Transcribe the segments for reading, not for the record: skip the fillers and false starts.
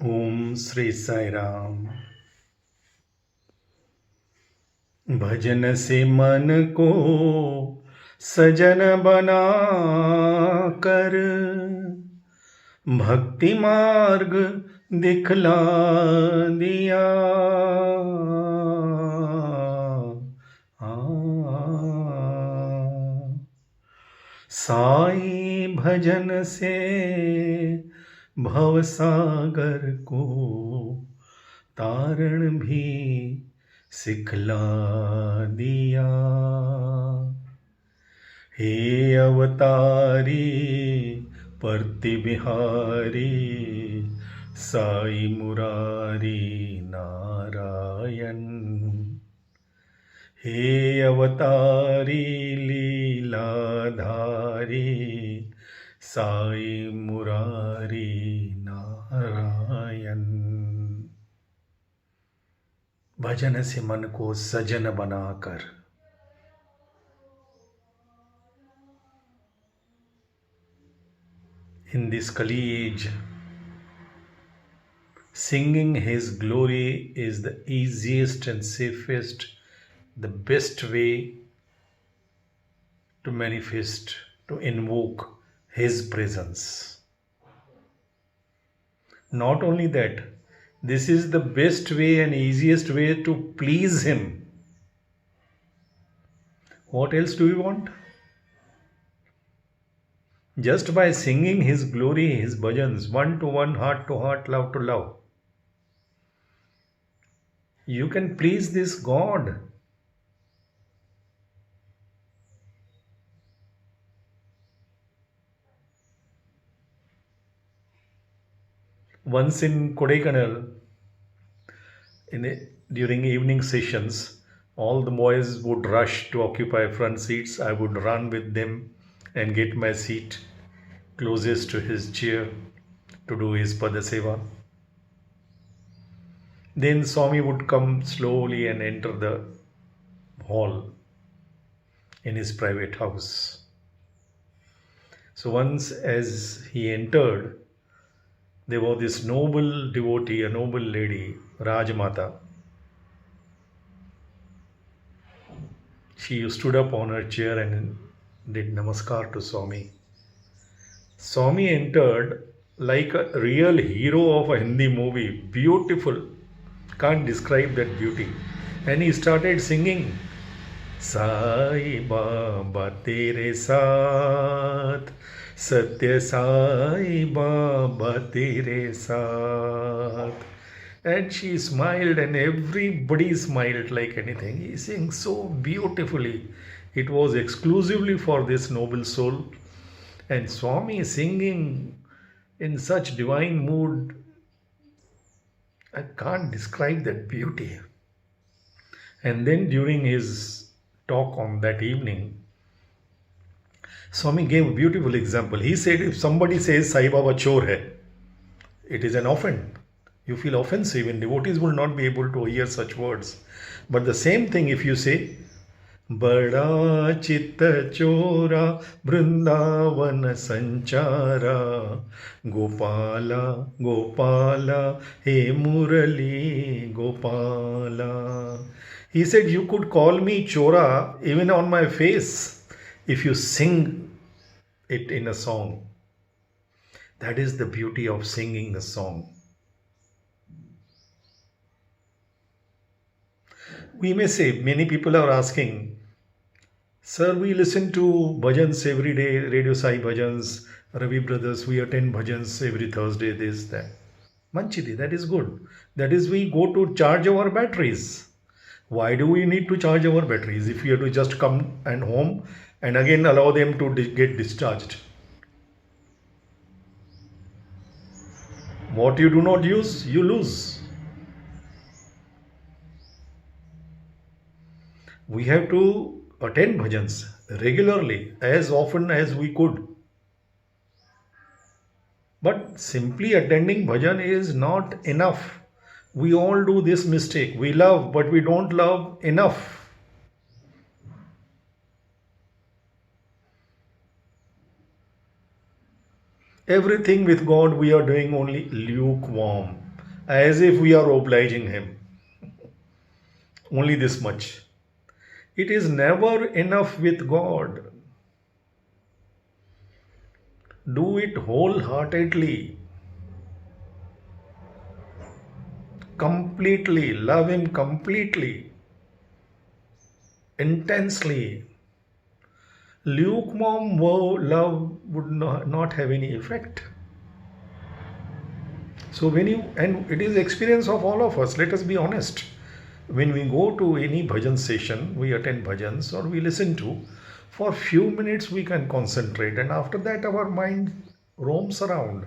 ओम श्री साई राम। भजन से मन को सजन बना कर भक्ति मार्ग दिखला दिया। साई भजन से भवसागर को तारण भी सिखला दिया। हे अवतारी प्रतिबिहारी साई मुरारी नारायण। हे अवतारी लीलाधारी साई मुरारी नारायण। भजन से मन को सजन बनाकर in this Kali age, singing His glory is the easiest and safest, the best way to manifest, to invoke His presence. Not only that, this is the best way and easiest way to please Him. What else do we want? Just by singing His glory, His bhajans, one to one, heart to heart, love to love, you can please this God. Once in Kodaikanal, during evening sessions, all the boys would rush to occupy front seats. I would run with them and get my seat closest to his chair to do his Padaseva. Then Swami would come slowly and enter the hall in his private house. So once as he entered, there was this noble devotee, a noble lady, Rajmata. She stood up on her chair and did namaskar to Swami. Swami entered like a real hero of a Hindi movie, beautiful, can't describe that beauty. And he started singing, Sai Baba Tere Saath, Satya Sai Baba Tere Saath. And she smiled, and everybody smiled like anything. He sings so beautifully. It was exclusively for this noble soul. And Swami singing in such divine mood, I can't describe that beauty. And then during his talk on that evening, Swami gave a beautiful example. He said, if somebody says Sai Baba chor hai, it is an offense. You feel offensive, and devotees will not be able to hear such words. But the same thing if you say, Bada chitta chora Vrindavan sanchara Gopala Gopala He Murali Gopala. He said, you could call me Chora even on my face if you sing it in a song. That is the beauty of singing a song. We may say, many people are asking, Sir, we listen to bhajans every day, Radio Sai bhajans, Ravi Brothers, we attend bhajans every Thursday, this, that. Manchidi, that is good. That is, we go to charge our batteries. Why do we need to charge our batteries if we have to just come and home and again allow them to get discharged? What you do not use, you lose. We have to attend bhajans regularly, as often as we could. But simply attending bhajan is not enough. We all do this mistake. We love, but we don't love enough. Everything with God we are doing only lukewarm. as if we are obliging him. Only this much. It is never enough with God. Do it wholeheartedly, completely, love him completely, intensely. Lukewarm love would not have any effect. So when you, and it is experience of all of us, let us be honest. When we go to any bhajan session, we attend bhajans or we listen to, for few minutes we can concentrate, and after that our mind roams around.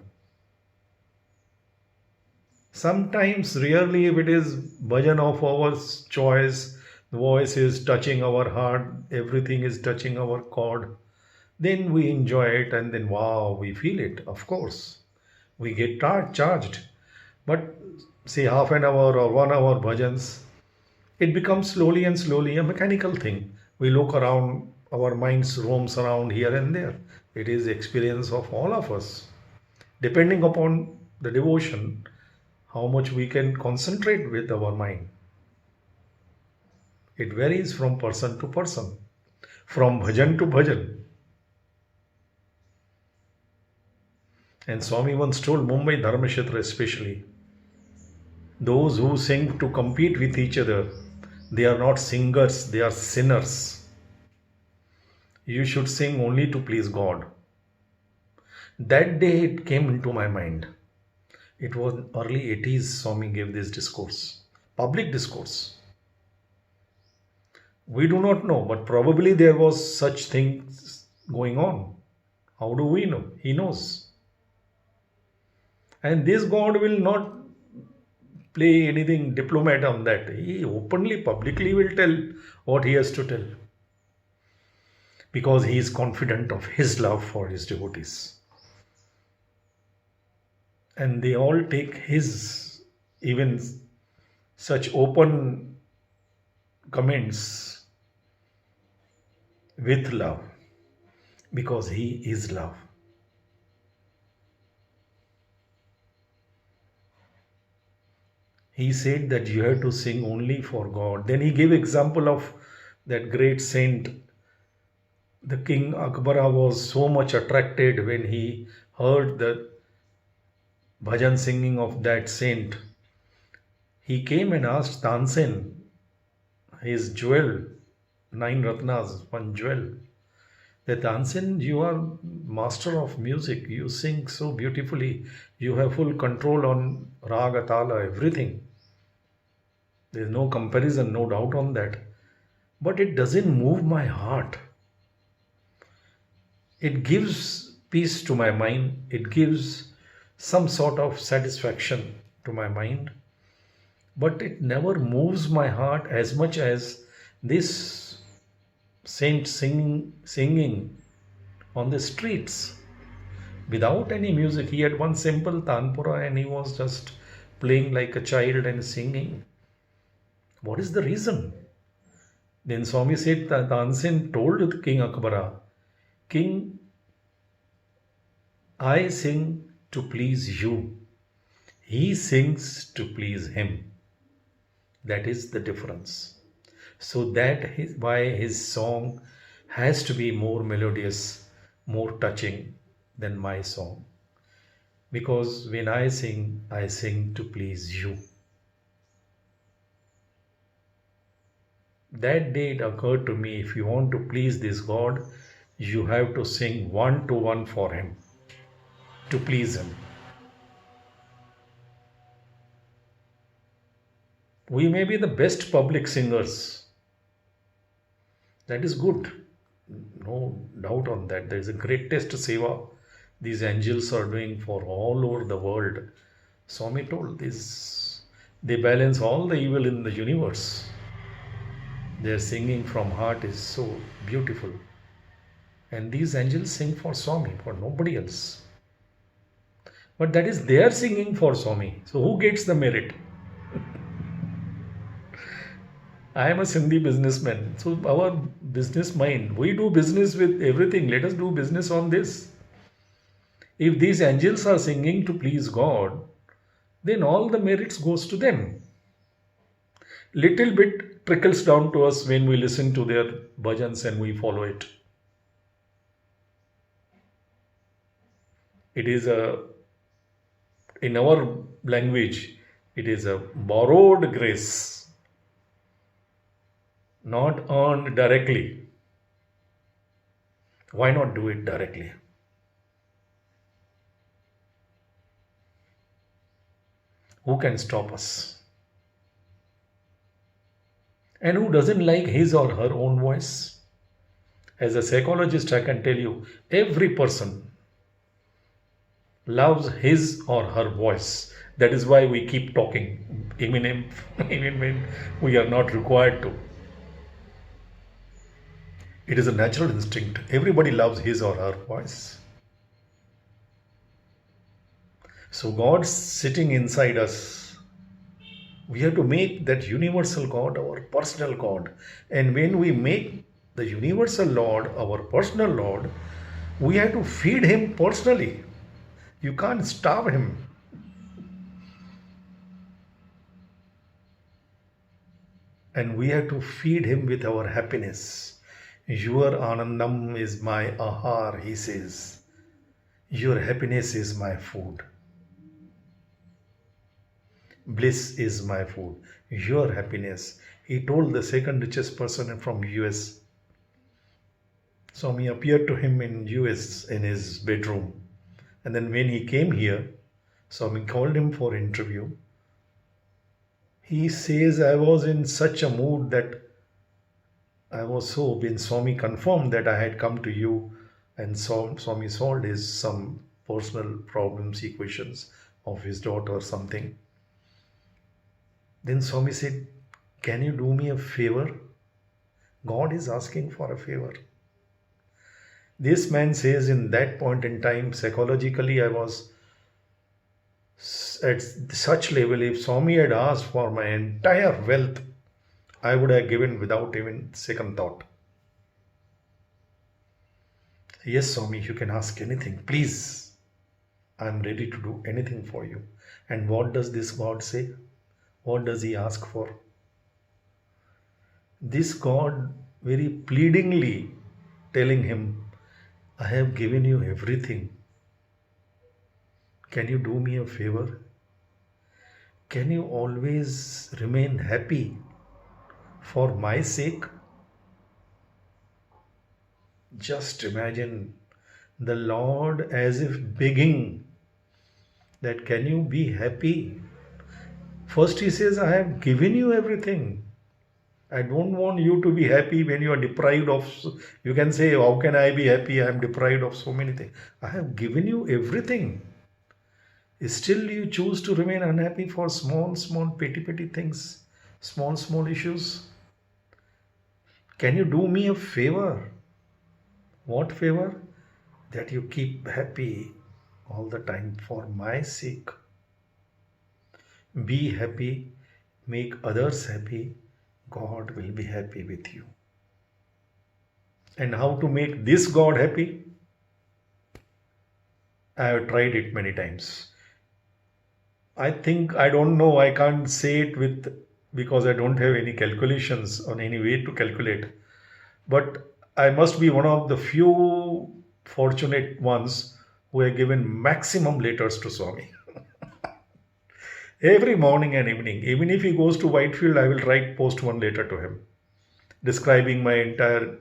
Sometimes, rarely, if it is bhajan of our choice, the voice is touching our heart, everything is touching our chord, then we enjoy it and then wow, we feel it, of course. We get charged. But say half an hour or 1 hour bhajans, it becomes slowly and slowly a mechanical thing. We look around, our minds roams around here and there. It is experience of all of us. Depending upon the devotion, how much we can concentrate with our mind. It varies from person to person, from bhajan to bhajan. And Swami once told Mumbai Dharmakshetra especially, those who sing to compete with each other, they are not singers, they are sinners. You should sing only to please God. That day it came into my mind. It was early 80s Swami gave this discourse, public discourse. We do not know, but probably there was such things going on. How do we know? He knows. And this God will not play anything diplomat on that. He openly, publicly will tell what he has to tell. Because he is confident of his love for his devotees. And they all take his, even such open comments with love. Because he is love. He said that you have to sing only for God. Then he gave example of that great saint. The King Akbar was so much attracted when he heard the bhajan singing of that saint. He came and asked Tansen, his jewel, 9 ratnas, one jewel, that Tansen, you are master of music. You sing so beautifully. You have full control on raga, tala, everything. There is no comparison, no doubt on that. But it doesn't move my heart. It gives peace to my mind. It gives some sort of satisfaction to my mind. But it never moves my heart as much as this saint singing on the streets without any music. He had one simple tanpura and he was just playing like a child and singing. What is the reason? Then Swami said that Tansen told King Akbara, King, I sing to please you. He sings to please him. That is the difference. So that is why his song has to be more melodious, more touching than my song. Because when I sing to please you. That day it occurred to me, if you want to please this God, you have to sing 1-to-1 for him, to please him. We may be the best public singers. That is good. No doubt on that. There is a greatest seva these angels are doing for all over the world. Swami told this. They balance all the evil in the universe. Their singing from heart is so beautiful. And these angels sing for Swami, for nobody else. But that is their singing for Swami. So who gets the merit? I am a Sindhi businessman. So our business mind, we do business with everything. Let us do business on this. If these angels are singing to please God, then all the merits goes to them. Little bit trickles down to us when we listen to their bhajans and we follow it. It is a, in our language, it is a borrowed grace, not earned directly. Why not do it directly? Who can stop us? And who doesn't like his or her own voice? As a psychologist, I can tell you every person loves his or her voice. That is why we keep talking, even when we are not required to. It is a natural instinct. Everybody loves his or her voice. So, God sitting inside us, we have to make that universal God our personal God. And when we make the universal Lord our personal Lord, we have to feed him personally. You can't starve him. And we have to feed him with our happiness. Your anandam is my ahar, he says. Your happiness is my food. Bliss is my food. Your happiness. He told the second richest person from US. Swami appeared to him in US in his bedroom. And then when he came here, Swami called him for interview. He says, I was in such a mood that I was so, when Swami confirmed that I had come to you, and Swami solved his some personal problems, equations of his daughter or something. Then Swami said, can you do me a favor? God is asking for a favor. This man says, in that point in time, psychologically, I was at such level. If Swami had asked for my entire wealth, I would have given without even second thought. Yes, Swami, you can ask anything. Please, I am ready to do anything for you. And what does this God say? What does he ask for? This God very pleadingly telling him, I have given you everything. Can you do me a favor? Can you always remain happy for my sake? Just imagine the Lord as if begging that can you be happy? First he says, I have given you everything. I don't want you to be happy when you are deprived of. You can say, how can I be happy? I am deprived of so many things. I have given you everything. Still you choose to remain unhappy for small petty things, small issues. Can you do me a favor? What favor? That you keep happy all the time for my sake. Be happy, make others happy. God will be happy with you. And how to make this God happy? I have tried it many times. I don't know, I can't say it because I don't have any calculations on any way to calculate. But I must be one of the few fortunate ones who have given maximum letters to Swami. Every morning and evening, even if he goes to Whitefield, I will post one letter to him, describing my entire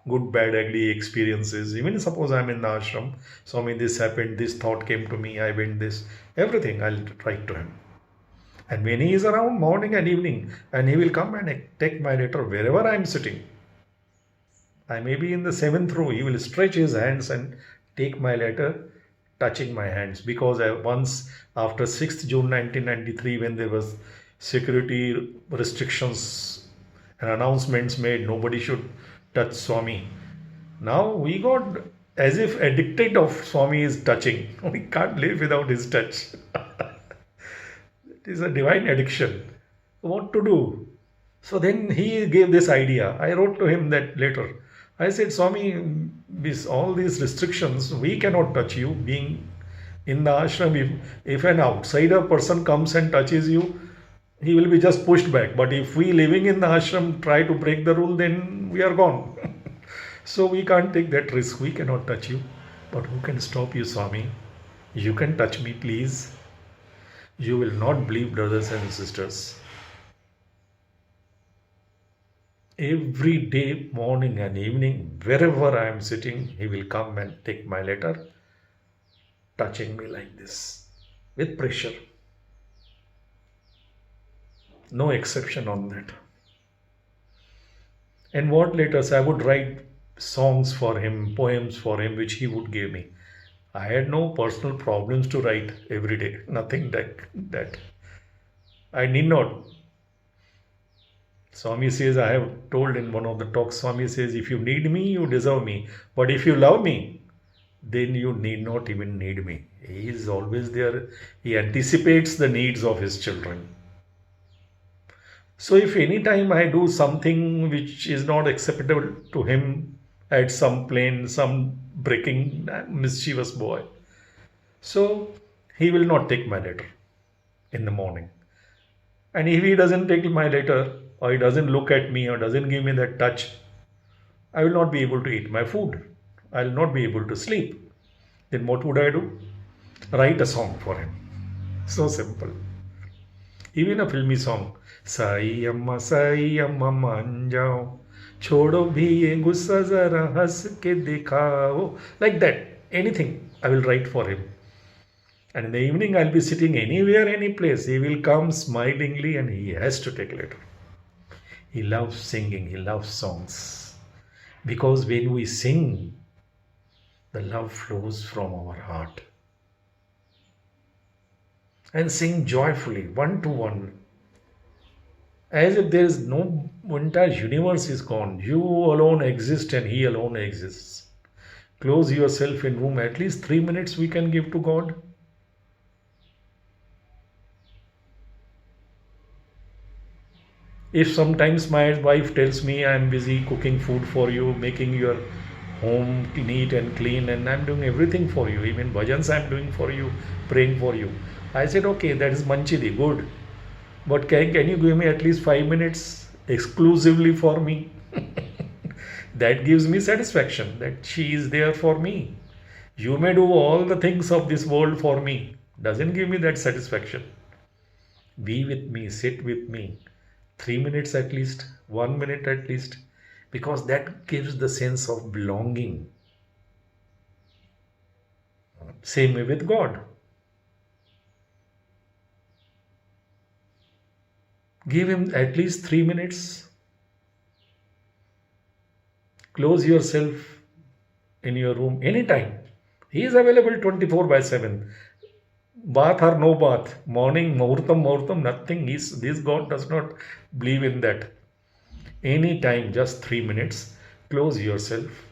good, bad, ugly experiences. Even suppose I'm in the ashram, Swami, this happened, this thought came to me, I went this, everything I'll write to him. And when he is around morning and evening, and he will come and take my letter wherever I'm sitting. I may be in the 7th row, he will stretch his hands and take my letter, touching my hands, because I once after 6th June 1993, when there was security restrictions and announcements made, nobody should touch Swami. Now we got as if addicted of Swami is touching. We can't live without his touch. It is a divine addiction. What to do? So then he gave this idea. I wrote to him that letter. I said, Swami, with all these restrictions, we cannot touch you, being In the ashram, if an outsider person comes and touches you, he will be just pushed back. But if we living in the ashram try to break the rule, then we are gone. So we can't take that risk. We cannot touch you. But who can stop you, Swami? You can touch me, please. You will not believe, brothers and sisters. Every day, morning and evening, wherever I am sitting, he will come and take my letter, touching me like this, with pressure. No exception on that. And what letters? I would write songs for him, poems for him, which he would give me. I had no personal problems to write every day. Nothing that. I need not. Swami says, I have told in one of the talks, Swami says, if you need me, you deserve me. But if you love me, then you need not even need me. He is always there. He anticipates the needs of his children. So if any time I do something which is not acceptable to him, at some plain, some breaking, mischievous boy, so he will not take my letter in the morning. And if he doesn't take my letter, or he doesn't look at me, or doesn't give me that touch, I will not be able to eat my food. I will not be able to sleep. Then what would I do? Write a song for him. So simple. Even a filmy song. Sai amma मान जाओ, छोड़ो भी ये गुस्सा जरा हंस के दिखाओ. Like that. Anything I will write for him. And in the evening I'll be sitting anywhere, any place. He will come smilingly and he has to take letter. He loves singing. He loves songs. Because when we sing, the love flows from our heart. And sing joyfully, one to one. As if there is no entire universe is gone. You alone exist and he alone exists. Close yourself in room. At least 3 minutes we can give to God. If sometimes my wife tells me I am busy cooking food for you, making your home neat and clean, and I'm doing everything for you, even bhajans I'm doing for you, praying for you. I said, okay, that is manchidi, good. But can you give me at least 5 minutes exclusively for me? That gives me satisfaction that she is there for me. You may do all the things of this world for me. Doesn't give me that satisfaction. Be with me, sit with me. 3 minutes at least, 1 minute at least, because that gives the sense of belonging. Same way with God. Give him at least 3 minutes. Close yourself in your room anytime. He is available 24/7. Bath or no bath, morning, muhurtam, nothing. This God does not believe in that. Anytime, just 3 minutes. Close yourself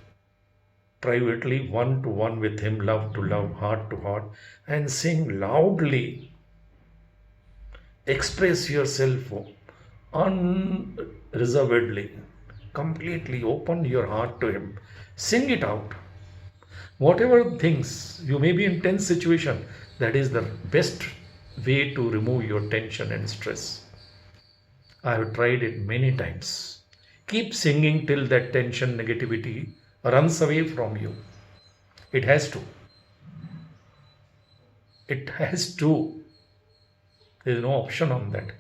privately, one to one with him, love to love, heart to heart, and sing loudly. Express yourself unreservedly, completely open your heart to him. Sing it out. Whatever things, you may be in tense situation, that is the best way to remove your tension and stress. I have tried it many times. Keep singing till that tension, negativity runs away from you. It has to. It has to. There is no option on that.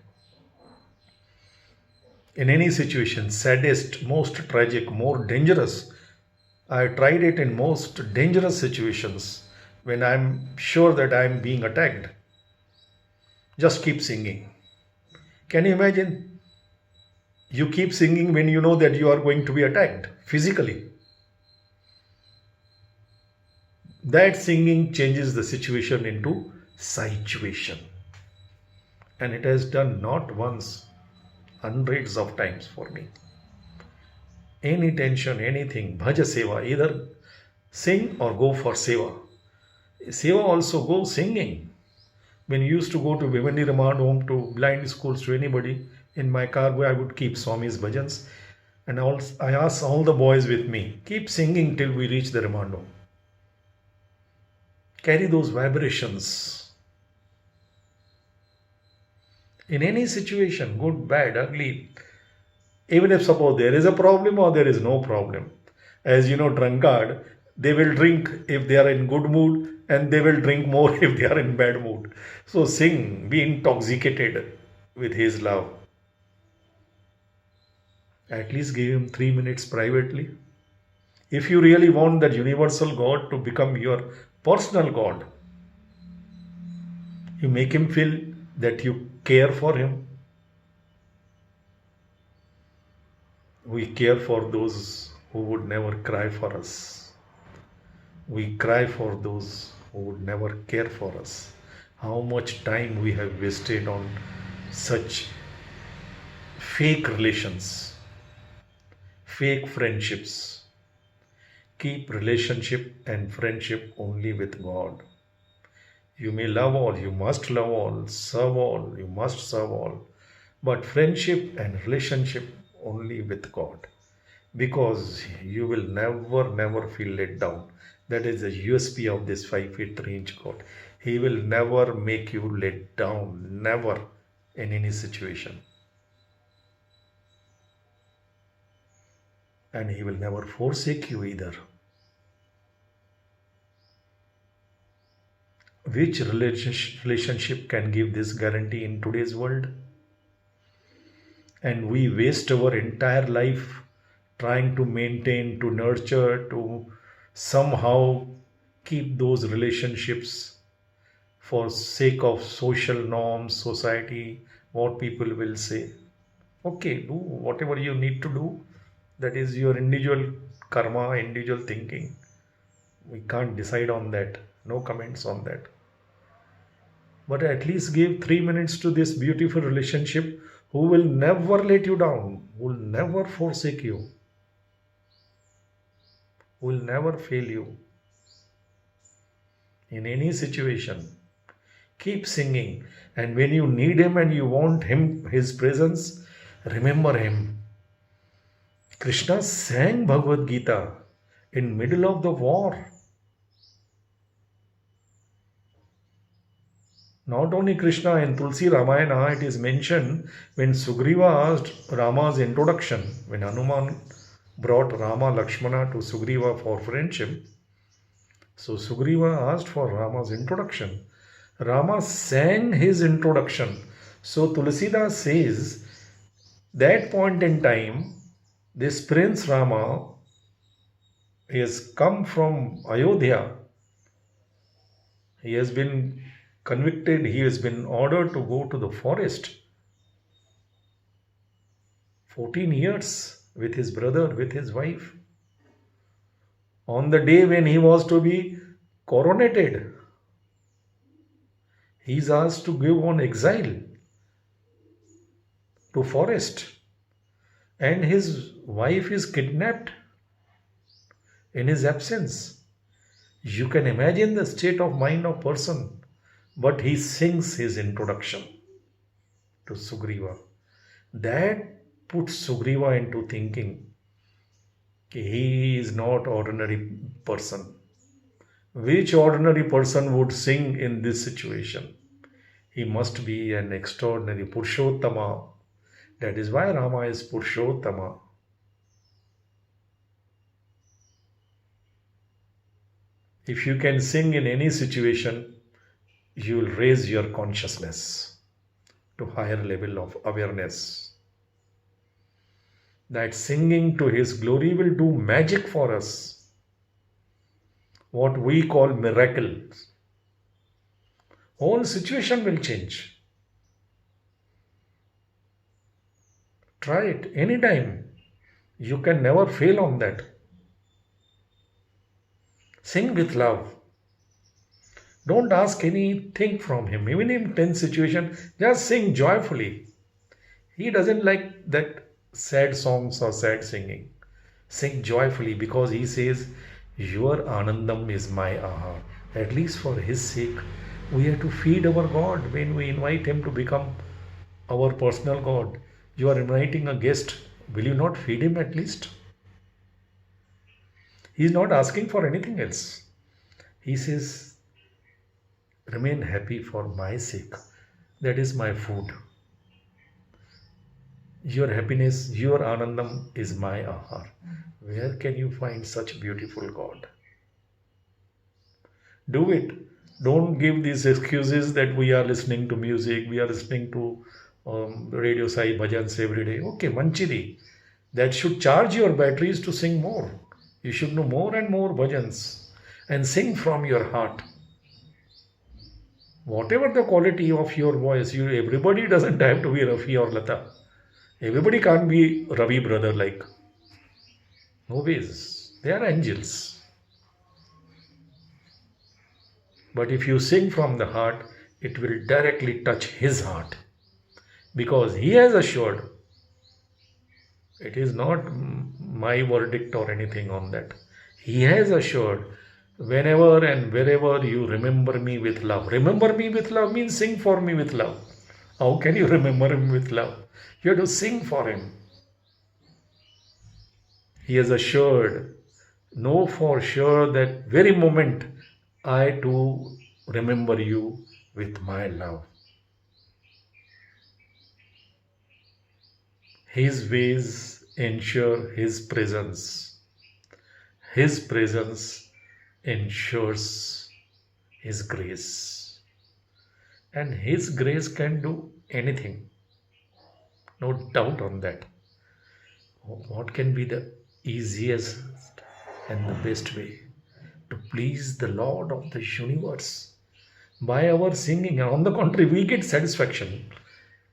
In any situation, saddest, most tragic, more dangerous, I tried it in most dangerous situations when I'm sure that I'm being attacked. Just keep singing. Can you imagine? You keep singing when you know that you are going to be attacked physically. That singing changes the situation into situation. And it has done not once, hundreds of times for me. Any tension, anything, bhaja seva, either sing or go for seva. Seva also go singing. When you used to go to Vivendi Remand Home, to blind schools, to anybody, in my car I would keep Swami's bhajans. And I asked all the boys with me, keep singing till we reach the Remand Home. Carry those vibrations in any situation, good, bad, ugly. Even if suppose there is a problem or there is no problem. As you know, drunkard, they will drink if they are in good mood and they will drink more if they are in bad mood. So sing, be intoxicated with his love. At least give him 3 minutes privately. If you really want that universal God to become your personal God, you make him feel that you care for him. We care for those who would never cry for us. We cry for those who would never care for us. How much time we have wasted on such fake relations, fake friendships. Keep relationship and friendship only with God. You may love all, you must love all, serve all, you must serve all, but friendship and relationship only with God, because you will never feel let down. That is the USP of this 5 feet 3 inch God. He will never make you let down, never, in any situation. And he will never forsake you either. Which relationship can give this guarantee in today's world? And we waste our entire life trying to maintain, to nurture, to somehow keep those relationships for sake of social norms, society, what people will say. Okay, do whatever you need to do. That is your individual karma, individual thinking. We can't decide on that. No comments on that. But at least give 3 minutes to this beautiful relationship who will never let you down, who will never forsake you, who will never fail you in any situation. Keep singing, and when you need him and you want his presence, remember him. Krishna sang Bhagavad Gita in middle of the war. Not only Krishna, in Tulsi Ramayana it is mentioned when Sugriva asked Rama's introduction, when Hanuman brought Rama Lakshmana to Sugriva for friendship. So Sugriva asked for Rama's introduction. Rama sang his introduction. So Tulsidas says that point in time, this Prince Rama has come from Ayodhya. He has been convicted, he has been ordered to go to the forest. 14 years with his brother, with his wife. On the day when he was to be coronated, he is asked to go on exile to forest, and his wife is kidnapped in his absence. You can imagine the state of mind of person. But he sings his introduction to Sugriva. That puts Sugriva into thinking he is not ordinary person. Which ordinary person would sing in this situation? He must be an extraordinary Purushottama. That is why Rama is Purushottama. If you can sing in any situation, you will raise your consciousness to higher level of awareness. That singing to his glory will do magic for us. What we call miracles. Whole situation will change. Try it anytime. You can never fail on that. Sing with love. Don't ask anything from him. Even in tense situation, just sing joyfully. He doesn't like that sad songs or sad singing. Sing joyfully, because he says, your Anandam is my aha. At least for his sake, we have to feed our God when we invite him to become our personal God. You are inviting a guest. Will you not feed him at least? He is not asking for anything else. He says, remain happy for my sake. That is my food. Your happiness, your anandam is my ahar. Where can you find such beautiful God? Do it. Don't give these excuses that we are listening to music, we are listening to radio sai bhajans every day. Okay, manchidi. That should charge your batteries to sing more. You should know more and more bhajans and sing from your heart. Whatever the quality of your voice, everybody doesn't have to be Rafi or Lata. Everybody can't be Ravi brother like. No ways. They are angels. But if you sing from the heart, it will directly touch his heart. Because he has assured, it is not my verdict or anything on that. He has assured, whenever and wherever you remember me with love. Remember me with love means sing for me with love. How can you remember him with love? You have to sing for him. He has assured, know for sure that very moment I too remember you with my love. His ways ensure his presence. His presence ensures his grace. And his grace can do anything. No doubt on that. What can be the easiest and the best way to please the Lord of the universe? By our singing. On the contrary, we get satisfaction.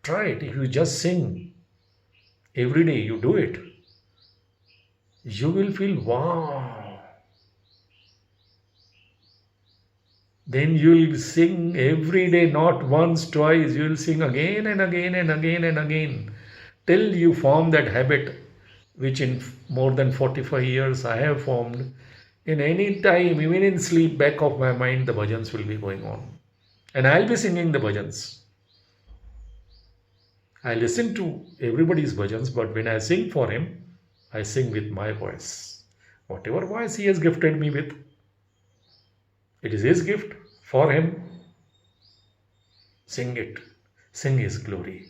Try it. If you just sing every day, you do it, you will feel wow. Then you will sing every day, not once, twice. You will sing again and again and again and again till you form that habit, which in more than 45 years I have formed. In any time, even in sleep, back of my mind, the bhajans will be going on. And I'll be singing the bhajans. I listen to everybody's bhajans, but when I sing for him, I sing with my voice. Whatever voice he has gifted me with, it is his gift for him. Sing it. Sing his glory.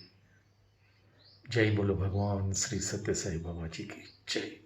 जय बोलो भगवान श्री सत्य साई बाबा जी की जय.